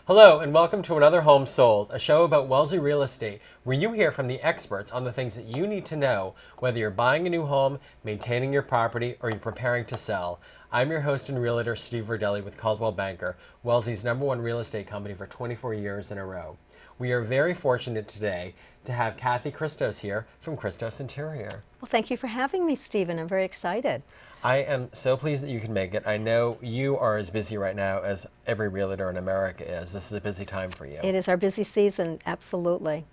Hello and welcome to Another Home Sold, a show about Wellesley real estate where you hear from the experts on the things that you need to know whether you're buying a new home, maintaining your property, or you're preparing to sell. I'm your host and realtor, Steven.Verdelli with Coldwell-Banker, Wellesley's #1 real estate company for 24 years in a row. We are very fortunate today to have Kathie Chrisicos here from Chrisicos Interior. Well, thank you for having me, Stephen. I'm very excited. I am so pleased that you can make it. I know you are as busy right now as every realtor in America is. This is a busy time for you. It is our busy season, absolutely.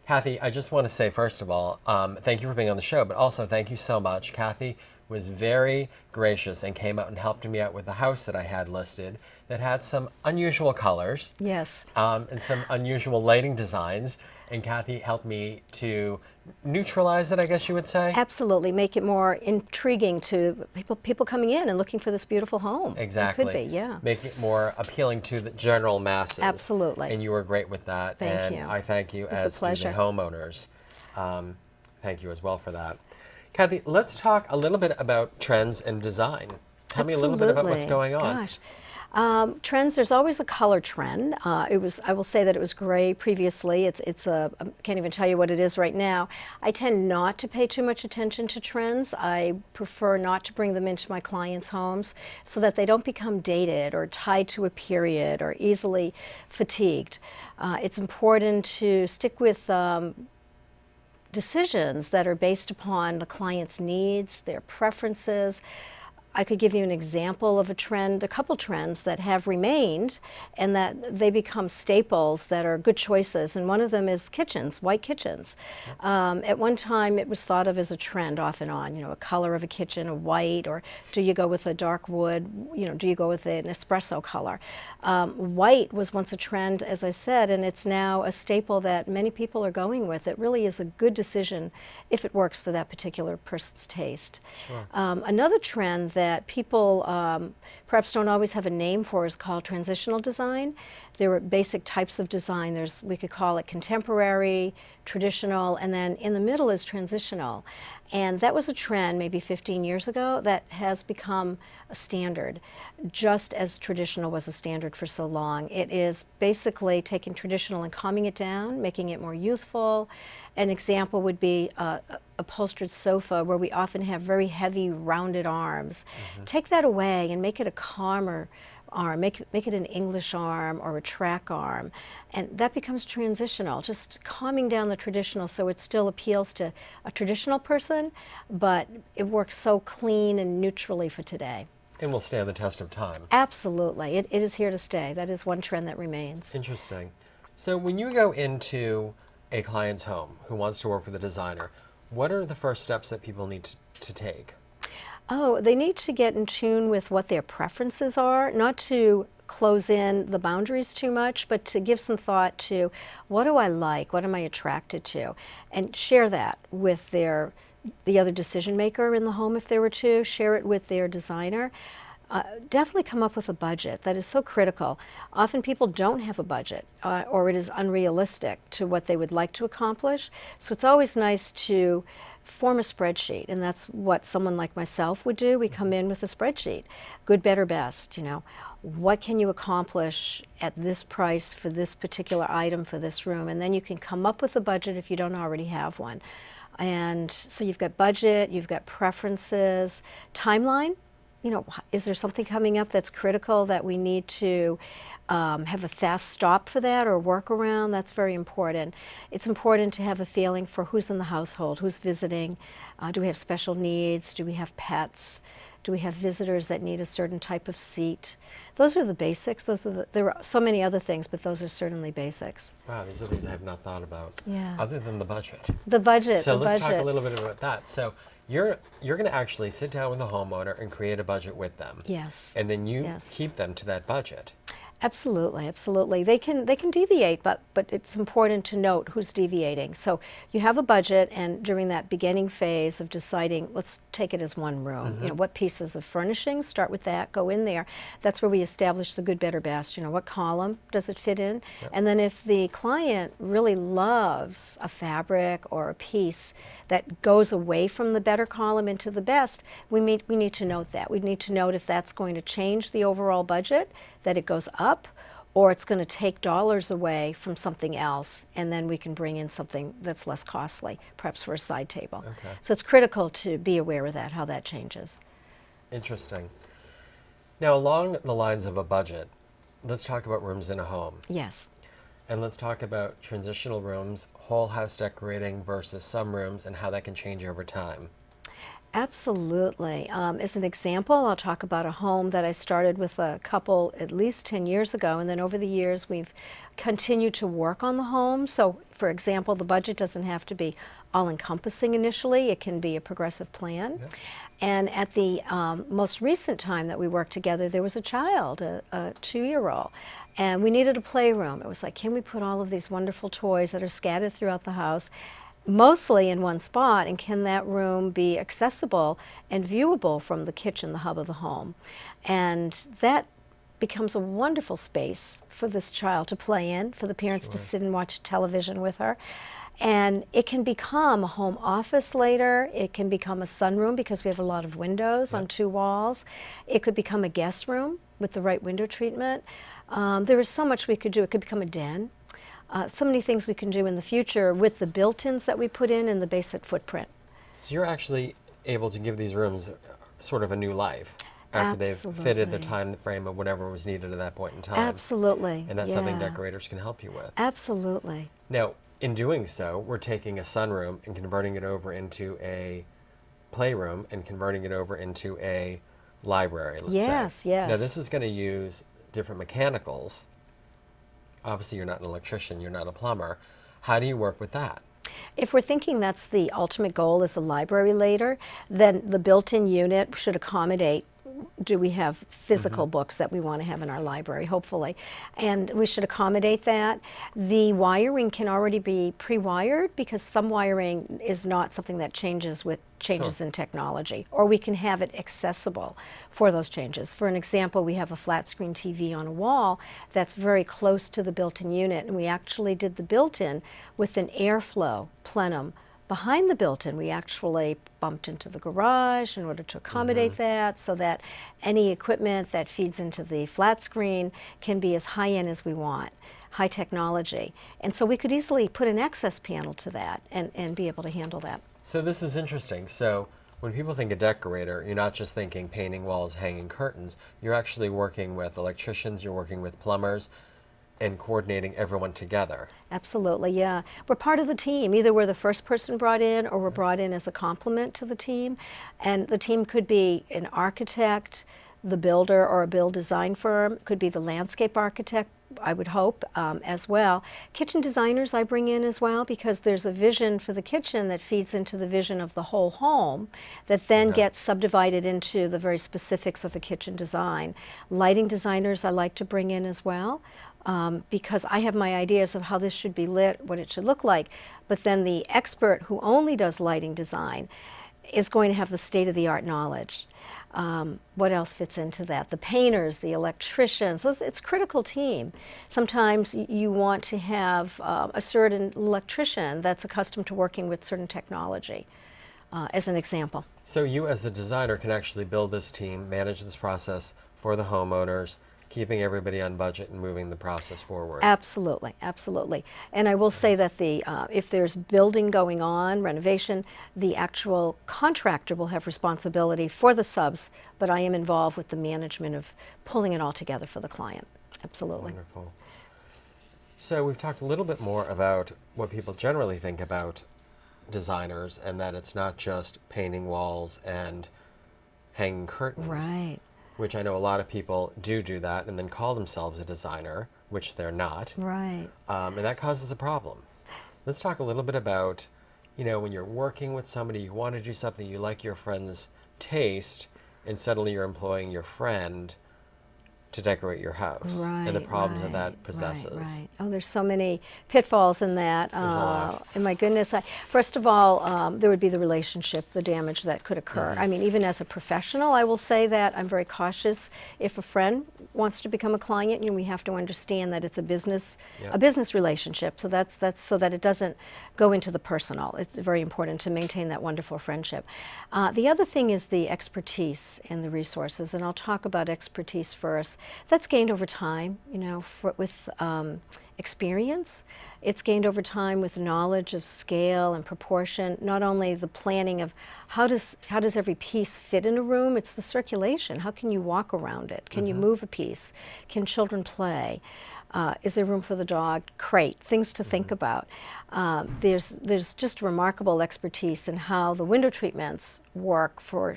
Kathie, I just want to say, first of all, thank you for being on the show, but also thank you so much. Kathie was very gracious and came out and helped me out with a house that I had listed that had some unusual colors. Yes. And some unusual lighting designs. And Kathie helped me to neutralize it, I guess you would say. Absolutely, make it more intriguing to people coming in and looking for this beautiful home. Exactly. It could be, yeah. Make it more appealing to the general masses. Absolutely. And you were great with that. Thank you. And I thank you, It's as a do the pleasure. homeowners. Thank you as well for that. Kathie, let's talk a little bit about trends and design. Tell me a little bit about what's going on. Gosh. Trends, there's always a color trend. I will say that it was gray previously. I can't even tell you what it is right now. I tend not to pay too much attention to trends. I prefer not to bring them into my clients' homes so that they don't become dated or tied to a period or easily fatigued. It's important to stick with decisions that are based upon the client's needs, their preferences. I could give you an example of a trend, a couple trends that have remained and that they become staples that are good choices. And one of them is kitchens, white kitchens. At one time it was thought of as a trend off and on, a color of a kitchen, a white, or do you go with a dark wood, do you go with an espresso color? White was once a trend, as I said, and it's now a staple that many people are going with. It really is a good decision if it works for that particular person's taste. Sure. Another trend that people perhaps don't always have a name for is called transitional design. There are basic types of design. We could call it contemporary, traditional, and then in the middle is transitional. And that was a trend maybe 15 years ago that has become a standard, just as traditional was a standard for so long. It is basically taking traditional and calming it down, making it more youthful. An example would be a upholstered sofa where we often have very heavy rounded arms. Take that away and make it a calmer arm, make it an English arm or a track arm, and that becomes transitional, just calming down the traditional so it still appeals to a traditional person, but it works so clean and neutrally for today. And will stand the test of time. Absolutely, it is here to stay. That is one trend that remains. Interesting. So when you go into a client's home who wants to work with a designer, what are the first steps that people need to take? Oh, they need to get in tune with what their preferences are, not to close in the boundaries too much, but to give some thought to what do I like, what am I attracted to, and share that with the other decision maker in the home if there were to, share it with their designer. Definitely come up with a budget. That is so critical. Often people don't have a budget or it is unrealistic to what they would like to accomplish. So it's always nice to form a spreadsheet, and that's what someone like myself would do. We come in with a spreadsheet, good, better, best. What can you accomplish at this price for this particular item for this room, and then you can come up with a budget if you don't already have one. And so you've got budget, you've got preferences, timeline. Is there something coming up that's critical that we need to have a fast stop for that or work around? That's very important. It's important to have a feeling for who's in the household, who's visiting. Do we have special needs? Do we have pets? Do we have visitors that need a certain type of seat? Those are the basics. There are so many other things, but those are certainly basics. Wow, these are things I have not thought about. Yeah. Other than the budget. The budget. So the let's budget. talk a little bit about that. So you're going to actually sit down with the homeowner and create a budget with them. Yes. And then you Yes. keep them to that budget. Absolutely, absolutely. They can deviate, but it's important to note who's deviating. So you have a budget, and during that beginning phase of deciding, let's take it as one room. What pieces of furnishings? Start with that. Go in there. That's where we establish the good, better, best. What column does it fit in? Yep. And then if the client really loves a fabric or a piece that goes away from the better column into the best, we need to note that. We need to note if that's going to change the overall budget, that it goes up, or it's going to take dollars away from something else, and then we can bring in something that's less costly, perhaps for a side table. Okay. So it's critical to be aware of that, how that changes. Interesting. Now, along the lines of a budget, let's talk about rooms in a home. Yes. And let's talk about transitional rooms, whole house decorating versus some rooms, and how that can change over time. Absolutely. As an example, I'll talk about a home that I started with a couple at least 10 years ago, and then over the years we've continued to work on the home. So, for example, the budget doesn't have to be all-encompassing initially. It can be a progressive plan. Yep. And at the most recent time that we worked together, there was a child, a 2-year-old, and we needed a playroom. It was like, can we put all of these wonderful toys that are scattered throughout the house mostly in one spot, and can that room be accessible and viewable from the kitchen, the hub of the home? And that becomes a wonderful space for this child to play in, for the parents to sit and watch television with her. And it can become a home office later. It can become a sunroom because we have a lot of windows on 2 walls. It could become a guest room with the right window treatment. There is so much we could do. It could become a den. So many things we can do in the future with the built-ins that we put in and the basic footprint. So you're actually able to give these rooms sort of a new life after they've fitted the time frame of whatever was needed at that point in time. Absolutely. And that's something decorators can help you with. Absolutely. Now, in doing so, we're taking a sunroom and converting it over into a playroom and converting it over into a library, let's say. Yes, yes. Now, this is going to use different mechanicals. Obviously, you're not an electrician, you're not a plumber. How do you work with that? If we're thinking that's the ultimate goal is the library later, then the built-in unit should accommodate, do we have physical books that we want to have in our library, hopefully, and we should accommodate that. The wiring can already be pre-wired because some wiring is not something that changes with changes in technology, or we can have it accessible for those changes. For an example, we have a flat screen TV on a wall that's very close to the built-in unit, and we actually did the built-in with an airflow plenum behind the built-in. We actually bumped into the garage in order to accommodate that, so that any equipment that feeds into the flat screen can be as high-end as we want, high technology. And so we could easily put an access panel to that and be able to handle that. So this is interesting. So when people think a decorator, you're not just thinking painting walls, hanging curtains. You're actually working with electricians, you're working with plumbers, and coordinating everyone together. Absolutely, yeah. We're part of the team. Either we're the first person brought in or we're brought in as a complement to the team. And the team could be an architect, the builder, or a build design firm. Could be the landscape architect, I would hope, as well. Kitchen designers I bring in as well, because there's a vision for the kitchen that feeds into the vision of the whole home that then gets subdivided into the very specifics of a kitchen design. Lighting designers I like to bring in as well. Because I have my ideas of how this should be lit, what it should look like, but then the expert who only does lighting design is going to have the state-of-the-art knowledge. What else fits into that? The painters, the electricians, it's a critical team. Sometimes you want to have a certain electrician that's accustomed to working with certain technology, as an example. So you as the designer can actually build this team, manage this process for the homeowners, keeping everybody on budget and moving the process forward. Absolutely, absolutely. And I will say that the if there's building going on, renovation, the actual contractor will have responsibility for the subs, but I am involved with the management of pulling it all together for the client. Absolutely. Wonderful. So we've talked a little bit more about what people generally think about designers, and that it's not just painting walls and hanging curtains. Right. Which I know a lot of people do that and then call themselves a designer, which they're not. Right. And that causes a problem. Let's talk a little bit about, when you're working with somebody, you want to do something, you like your friend's taste, and suddenly you're employing your friend to decorate your house, and the problems that that possesses. Right. Oh, there's so many pitfalls in that. There's a lot. And my goodness, first of all, there would be the relationship, the damage that could occur. I mean, even as a professional, I will say that I'm very cautious. If a friend wants to become a client, we have to understand that it's a business relationship. So that's so that it doesn't go into the personal. It's very important to maintain that wonderful friendship. The other thing is the expertise and the resources, and I'll talk about expertise first. house. That's gained over time, with experience. It's gained over time with knowledge of scale and proportion, not only the planning of how does every piece fit in a room, it's the circulation. How can you walk around it? Can you move a piece? Can children play? Is there room for the dog? Crate, things to think about. There's just remarkable expertise in how the window treatments work for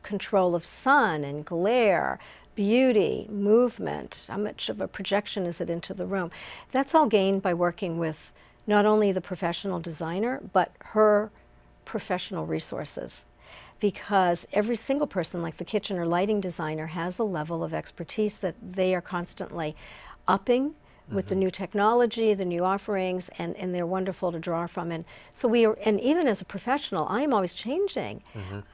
control of sun and glare, beauty, movement, how much of a projection is it into the room. That's all gained by working with not only the professional designer, but her professional resources. Because every single person, like the kitchen or lighting designer, has a level of expertise that they are constantly upping with the new technology, the new offerings, and they're wonderful to draw from. And so and even as a professional, I am always changing.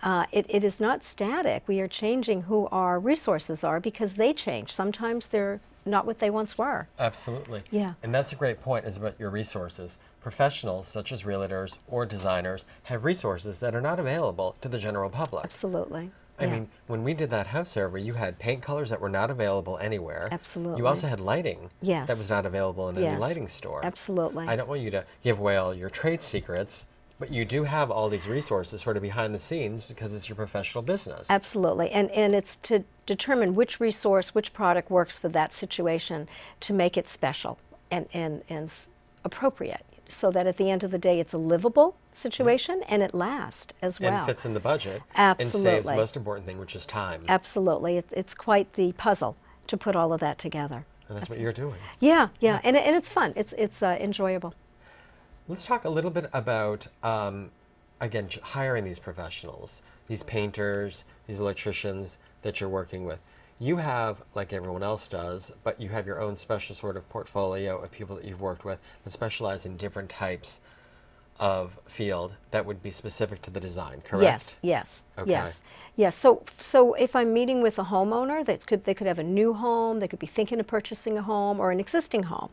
It is not static. We are changing who our resources are because they change. Sometimes they're not what they once were. Absolutely. Yeah. And that's a great point, is about your resources. Professionals, such as realtors or designers, have resources that are not available to the general public. Absolutely. I mean, when we did that house survey, you had paint colors that were not available anywhere. Absolutely. You also had lighting Yes. that was not available in any lighting store. Absolutely. I don't want you to give away all your trade secrets, but you do have all these resources sort of behind the scenes because it's your professional business. Absolutely. And it's to determine which resource, which product works for that situation to make it special and appropriate, so that at the end of the day it's a livable situation and it lasts as well. And fits in the budget. Absolutely. And saves the most important thing, which is time. Absolutely. It's quite the puzzle to put all of that together. And that's what you're doing. Yeah. And it's fun. It's enjoyable. Let's talk a little bit about, again, hiring these professionals, these painters, these electricians that you're working with. You have, like everyone else does, but you have your own special sort of portfolio of people that you've worked with that specialize in different types of field that would be specific to the design, correct? Yes. Okay. Yes. So if I'm meeting with a homeowner, they could have a new home, they could be thinking of purchasing a home or an existing home.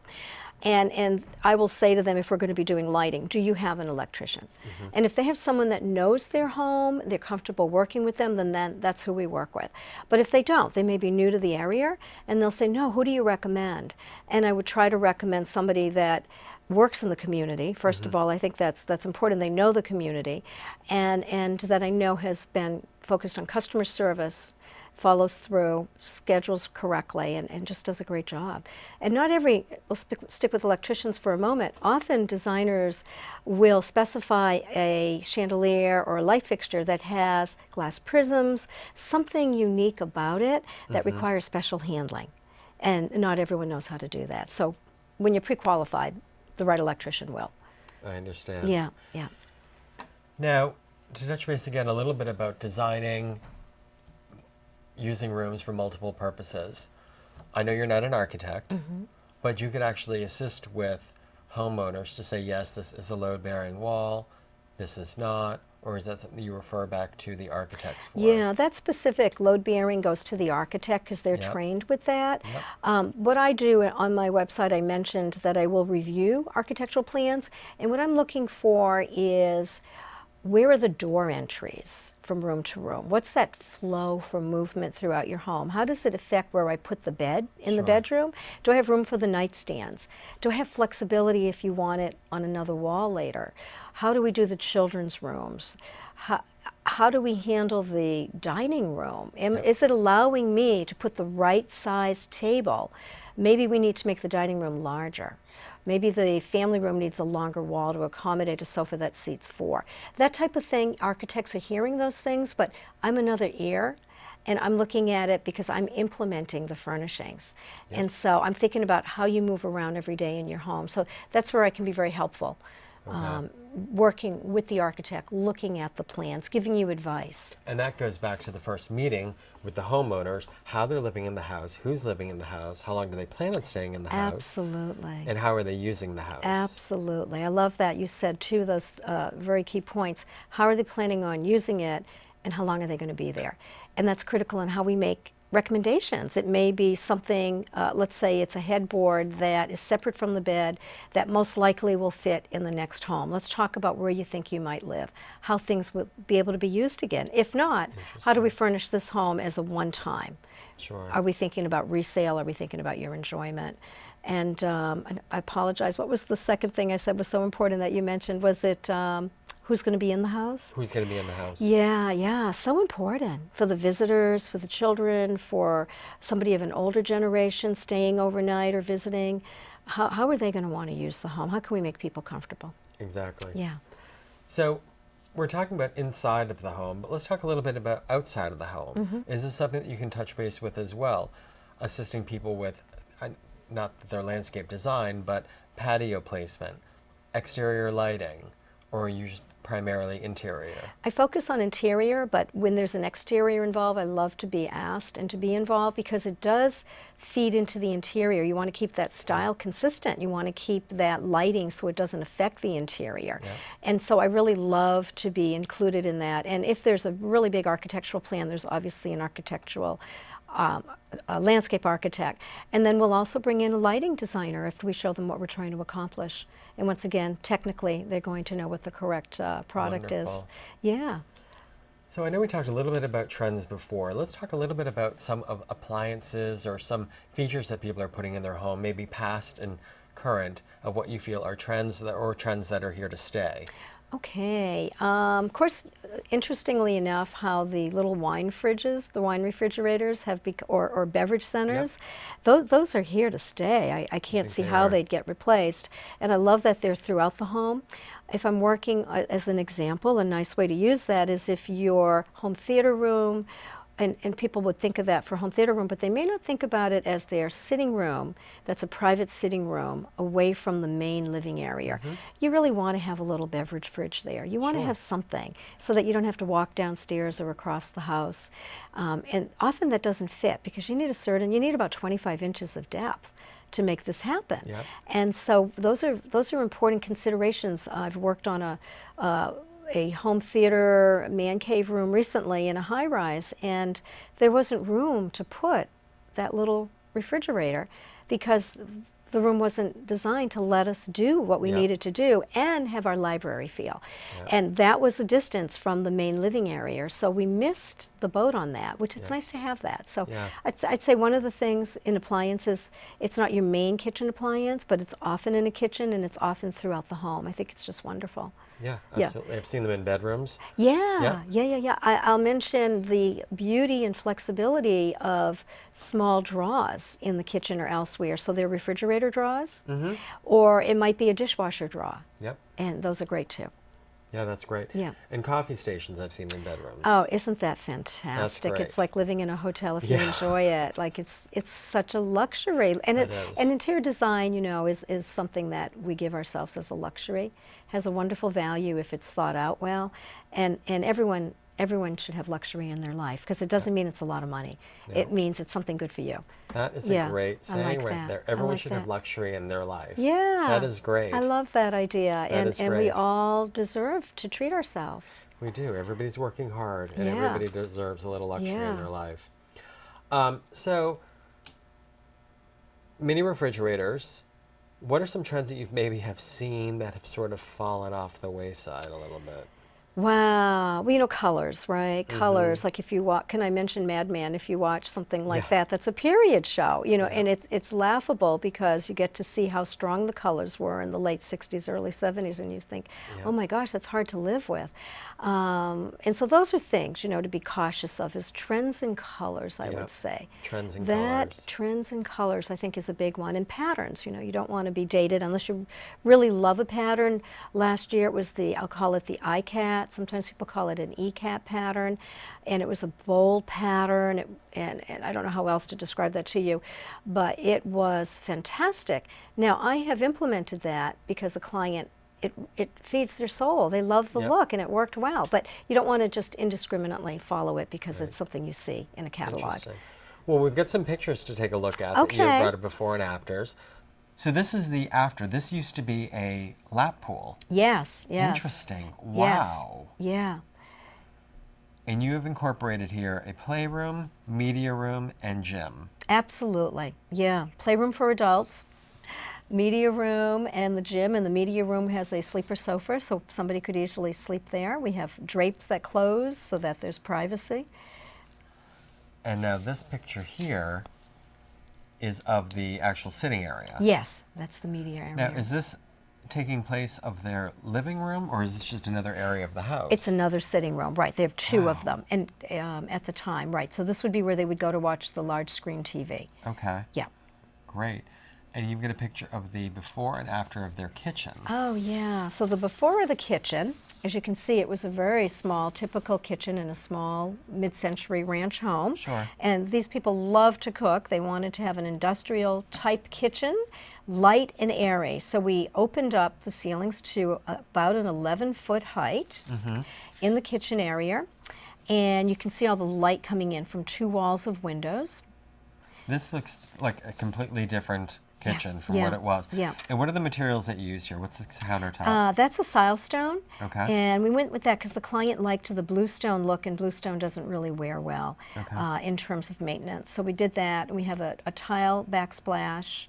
And I will say to them, if we're going to be doing lighting, do you have an electrician? And if they have someone that knows their home, they're comfortable working with them, then that's who we work with. But if they don't, they may be new to the area, and they'll say, no, who do you recommend? And I would try to recommend somebody that works in the community. First of all, I think that's important. They know the community, and that I know has been focused on customer service, follows through, schedules correctly, and just does a great job. And not every, we'll stick with electricians for a moment, often designers will specify a chandelier or a light fixture that has glass prisms, something unique about it that requires special handling. And not everyone knows how to do that. So when you're pre-qualified, the right electrician will. I understand. Yeah. Now, to touch base again a little bit about designing, using rooms for multiple purposes. I know you're not an architect, but you could actually assist with homeowners to say, yes, this is a load-bearing wall, this is not, or is that something you refer back to the architects for? Yeah, that specific load-bearing goes to the architect because they're trained with that. What I do on my website, I mentioned that I will review architectural plans, and what I'm looking for is, where are the door entries from room to room? What's that flow for movement throughout your home? How does it affect where I put the bed in the bedroom? Do I have room for the nightstands? Do I have flexibility if you want it on another wall later? How do we do the children's rooms? How do we handle the dining room? Is it allowing me to put the right size table? Maybe we need to make the dining room larger. Maybe the family room needs a longer wall to accommodate a sofa that seats 4. That type of thing, architects are hearing those things, but I'm another ear, and I'm looking at it because I'm implementing the furnishings. And so I'm thinking about how you move around every day in your home. So that's where I can be very helpful. Working with the architect, looking at the plans, giving you advice. And that goes back to the first meeting with the homeowners, how they're living in the house, who's living in the house, how long do they plan on staying in the house. Absolutely. And how are they using the house. Absolutely. I love that. You said too, those very key points. How are they planning on using it, and how long are they going to be there? And that's critical in how we make recommendations. It may be something, let's say it's a headboard that is separate from the bed that most likely will fit in the next home. Let's talk about where you think you might live, how things will be able to be used again. If not, how do we furnish this home as a one-time? Sure. Are we thinking about resale? Are we thinking about your enjoyment? And I apologize, what was the second thing I said was so important that you mentioned? Was it who's going to be in the house? Who's going to be in the house? Yeah, so important for the visitors, for the children, for somebody of an older generation staying overnight or visiting. How are they going to want to use the home? How can we make people comfortable? Exactly. Yeah. So we're talking about inside of the home, but let's talk a little bit about outside of the home. Is this something that you can touch base with as well? Assisting people with, not that they're landscape design, but patio placement, exterior lighting, or are you just primarily interior? I focus on interior, but when there's an exterior involved, I love to be asked and to be involved because it does feed into the interior. You want to keep that style consistent. You want to keep that lighting so it doesn't affect the interior. Yeah. And so I really love to be included in that. And if there's a really big architectural plan, there's obviously an architectural a landscape architect. And then we'll also bring in a lighting designer if we show them what we're trying to accomplish. And once again, technically, they're going to know what the correct product is. Wonderful. Yeah. So I know we talked a little bit about trends before. Let's talk a little bit about some of appliances or some features that people are putting in their home, maybe past and current, of what you feel are trends that are here to stay. Okay. Of course, interestingly enough, how the little wine fridges, the wine refrigerators have, or beverage centers, those are here to stay. I can't see how they'd get replaced. And I love that they're throughout the home. If I'm working as an example, a nice way to use that is if your home theater room, and people would think of that for home theater room, but they may not think about it as their sitting room. That's a private sitting room away from the main living area. You really want to have a little beverage fridge there. You want to have something so that you don't have to walk downstairs or across the house. And often that doesn't fit because you need about 25 inches of depth to make this happen. Yep. And so those are important considerations. I've worked on a home theater man cave room recently in a high-rise, and there wasn't room to put that little refrigerator because the room wasn't designed to let us do what we needed to do and have our library feel. And that was the distance from the main living area, so we missed the boat on that, which it's nice to have that. So I'd say one of the things in appliances, it's not your main kitchen appliance, but it's often in a kitchen and it's often throughout the home. I think it's just wonderful. Yeah, absolutely. I've seen them in bedrooms. Yeah. I'll mention the beauty and flexibility of small drawers in the kitchen or elsewhere. So they're refrigerator drawers, or it might be a dishwasher drawer. Yep. And those are great too. Yeah, that's great. Yeah. And coffee stations I've seen in bedrooms. Oh, isn't that fantastic? Great. It's like living in a hotel if you enjoy it. Like it's such a luxury. And and interior design, is something that we give ourselves as a luxury. Has a wonderful value if it's thought out well. And everyone should have luxury in their life because it doesn't mean it's a lot of money. No. It means it's something good for you. That is a great saying right there. Everyone should have luxury in their life. Yeah. That is great. I love that idea. That is and great. we all deserve to treat ourselves. We do. Everybody's working hard and everybody deserves a little luxury in their life. So, mini refrigerators. What are some trends that you maybe have seen that have sort of fallen off the wayside a little bit? Wow. Well, colors, right? Colors. Like if you watch, can I mention Mad Men? If you watch something like that, that's a period show, and it's laughable because you get to see how strong the colors were in the late 60s, early 70s, and you think, oh my gosh, that's hard to live with. And so those are things, to be cautious of is trends in colors, I would say. Trends in colors. Trends in colors, I think, is a big one. And patterns, you don't want to be dated unless you really love a pattern. Last year it was I'll call it the ICAT. Sometimes people call it an ECAT pattern. And it was a bold pattern. And I don't know how else to describe that to you, but it was fantastic. Now, I have implemented that because the client, it feeds their soul. They love the look, and it worked well. But you don't want to just indiscriminately follow it because it's something you see in a catalog. Well, we've got some pictures to take a look at that you brought before and afters. So this is the after. This used to be a lap pool. Yes. Interesting. Wow. Yes. Yeah. And you have incorporated here a playroom, media room, and gym. Absolutely. Yeah. Playroom for adults, media room, and the gym. And the media room has a sleeper sofa, so somebody could easily sleep there. We have drapes that close so that there's privacy. And now this picture here is of the actual sitting area. Yes, that's the media area. Now, is this taking place of their living room, or is this just another area of the house? It's another sitting room, right. They have two of Wow. them, and at the time, right. So this would be where they would go to watch the large screen TV. Okay. Yeah. Great. And you've got a picture of the before and after of their kitchen. Oh, yeah. So the before of the kitchen, as you can see, it was a very small, typical kitchen in a small mid-century ranch home. Sure. And these people love to cook. They wanted to have an industrial type kitchen, light and airy. So we opened up the ceilings to about an 11-foot height in the kitchen area. And you can see all the light coming in from 2 walls of windows. This looks like a completely different kitchen from yeah, what it was. yeah. And what are the materials that you used here? What's the countertop? That's a silestone. Okay. And we went with that because the client liked the bluestone look, and bluestone doesn't really wear well in terms of maintenance. So we did that. We have a tile backsplash.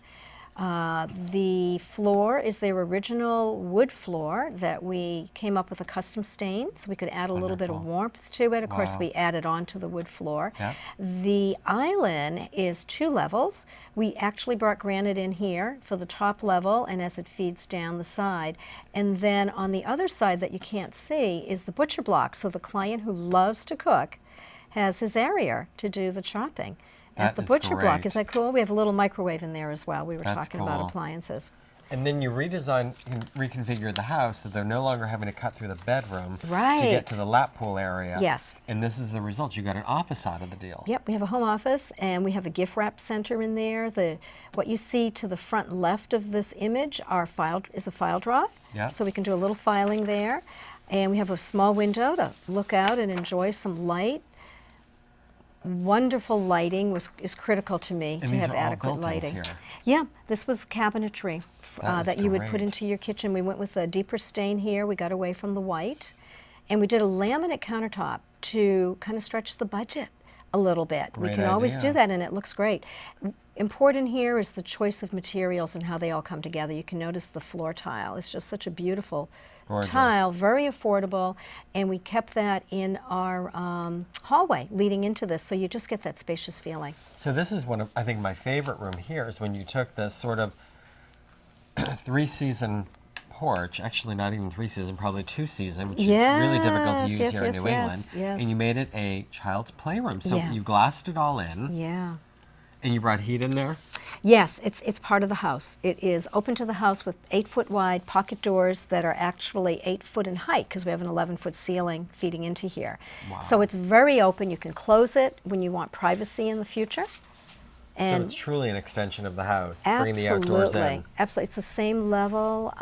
The floor is their original wood floor that we came up with a custom stain, so we could add a little bit of Wonderful. warmth to it. Of course, Wow. we added on to the wood floor. Yeah. The island is 2 levels. We actually brought granite in here for the top level, and as it feeds down the side. And then on the other side that you can't see is the butcher block. So the client who loves to cook has his area to do the chopping at That the is butcher block. great. Is that cool? We have a little microwave in there as well. We were That's talking cool. about appliances. And then you reconfigured the house so they're no longer having to cut through the bedroom to Right. get to the lap pool area. Yes. And this is the result. You got an office out of the deal. Yep, we have a home office, and we have a gift wrap center in there. What you see to the front left of this image is a file drawer. Yeah. So we can do a little filing there. And we have a small window to look out and enjoy some light. Wonderful lighting is critical to me, to these have are all adequate built-ins lighting. here. Yeah, this was cabinetry That is you would put great. into your kitchen. We went with a deeper stain here. We got away from the white. And we did a laminate countertop to kind of stretch the budget a little bit. We Great can always idea. do that, and it looks great. Important here is the choice of materials and how they all come together. You can notice the floor tile. It's just such a beautiful Gorgeous. tile, very affordable, and we kept that in our hallway leading into this, so you just get that spacious feeling. So this is one of, I think, my favorite room here is when you took this sort of 3-season porch, actually not even 3-season, probably 2-season, which is really difficult to use Yes, here in yes, New yes, England, yes. and you made it a child's playroom. So Yeah. you glassed it all in, Yeah. and you brought heat in there? Yes, it's part of the house. It is open to the house with 8-foot wide pocket doors that are actually 8 foot in height because we have an 11-foot ceiling feeding into here. Wow. So it's very open. You can close it when you want privacy in the future. So And it's truly an extension of the house, bringing the outdoors in. Absolutely. It's the same level.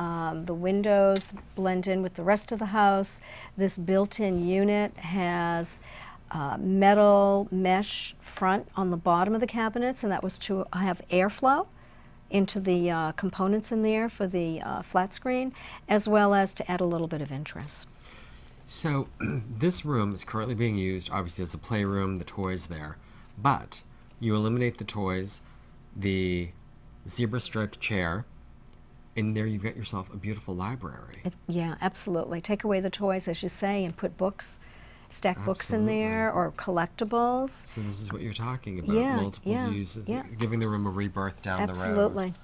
The windows blend in with the rest of the house. This built-in unit has metal mesh front on the bottom of the cabinets, and that was to have airflow into the components in there for the flat screen, as well as to add a little bit of interest. So this room is currently being used, obviously, as a playroom, the toys there, but you eliminate the toys, the zebra-striped chair. In there, you've got yourself a beautiful library. Yeah, absolutely. Take away the toys, as you say, and put books, stack books in there, or collectibles. So this is what you're talking about, Yeah, multiple yeah, uses, yeah. giving the room a rebirth down the road. Absolutely.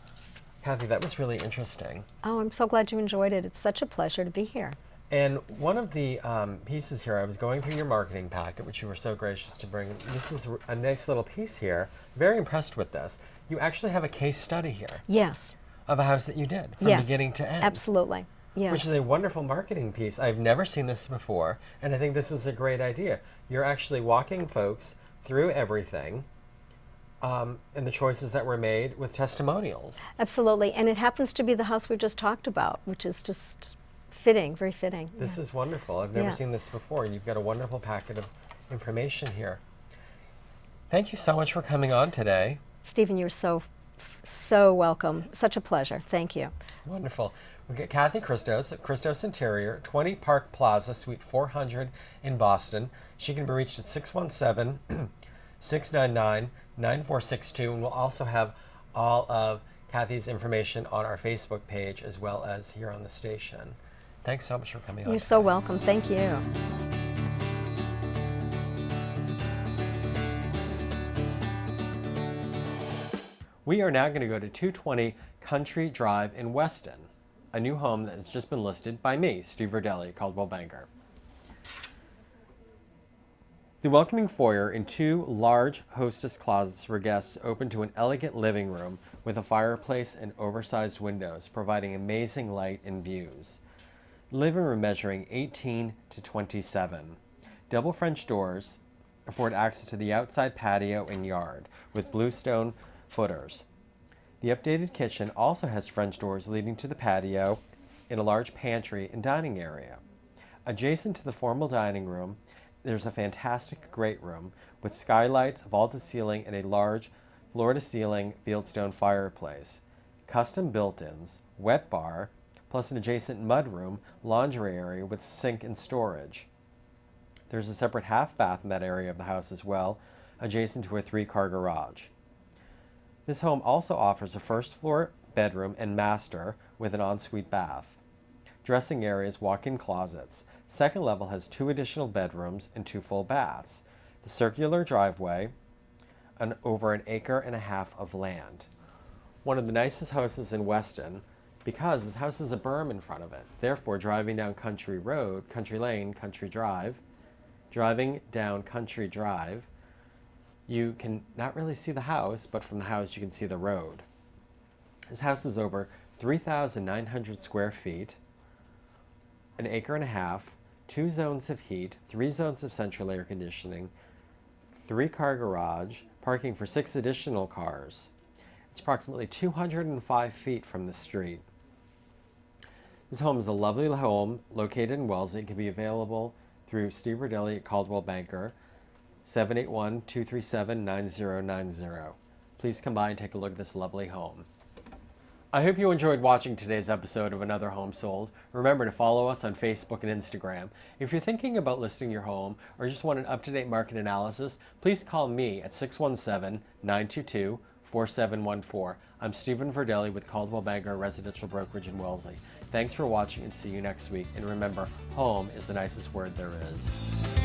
Kathie, that was really interesting. Oh, I'm so glad you enjoyed it. It's such a pleasure to be here. And one of the pieces here, I was going through your marketing packet, which you were so gracious to bring. This is a nice little piece here. Very impressed with this. You actually have a case study here Yes. of a house that you did from Yes. beginning to end. Absolutely. Yes. Which is a wonderful marketing piece. I've never seen this before, and I think this is a great idea. You're actually walking folks through everything and the choices that were made with testimonials. Absolutely. And it happens to be the house we just talked about, which is just fitting, very fitting. This is wonderful. I've never Yeah. seen this before, and you've got a wonderful packet of information here. Thank you so much for coming on today. Stephen, you're so welcome. Such a pleasure. Thank you. Wonderful. We get Kathie Chrisicos at Chrisicos Interior, 20 Park Plaza, Suite 400 in Boston. She can be reached at 617-699-9462, and we'll also have all of Kathie's information on our Facebook page as well as here on the station. Thanks so much for coming on. You're so welcome. Thank you. We are now going to go to 220 Country Drive in Weston, a new home that has just been listed by me, Steven.Verdelli, Coldwell-Banker. The welcoming foyer and two large hostess closets for guests open to an elegant living room with a fireplace and oversized windows, providing amazing light and views. Living room measuring 18 to 27. Double French doors afford access to the outside patio and yard with bluestone footers. The updated kitchen also has French doors leading to the patio and a large pantry and dining area. Adjacent to the formal dining room, there's a fantastic great room with skylights, vaulted ceiling, and a large floor-to-ceiling fieldstone fireplace, custom built-ins, wet bar, plus an adjacent mudroom, laundry area with sink and storage. There's a separate half bath in that area of the house as well, adjacent to a 3-car garage. This home also offers a first-floor bedroom and master with an ensuite bath. Dressing areas, walk-in closets. Second level has 2 additional bedrooms and 2 full baths. The circular driveway, and over 1.5 acres of land. One of the nicest houses in Weston, because this house has a berm in front of it. Therefore, driving down Country Drive, you can not really see the house, but from the house you can see the road. This house is over 3,900 square feet, 1.5 acres, 2 zones of heat, 3 zones of central air conditioning, 3-car garage, parking for 6 additional cars. It's approximately 205 feet from the street. This home is a lovely home located in Wellesley. It can be available through Steven.Verdelli at Coldwell-Banker, 781-237-9090. Please come by and take a look at this lovely home. I hope you enjoyed watching today's episode of Another Home Sold. Remember to follow us on Facebook and Instagram. If you're thinking about listing your home or just want an up-to-date market analysis, please call me at 617-922-4714. I'm Steven.Verdelli with Coldwell-Banker Residential Brokerage in Wellesley. Thanks for watching and see you next week. And remember, home is the nicest word there is.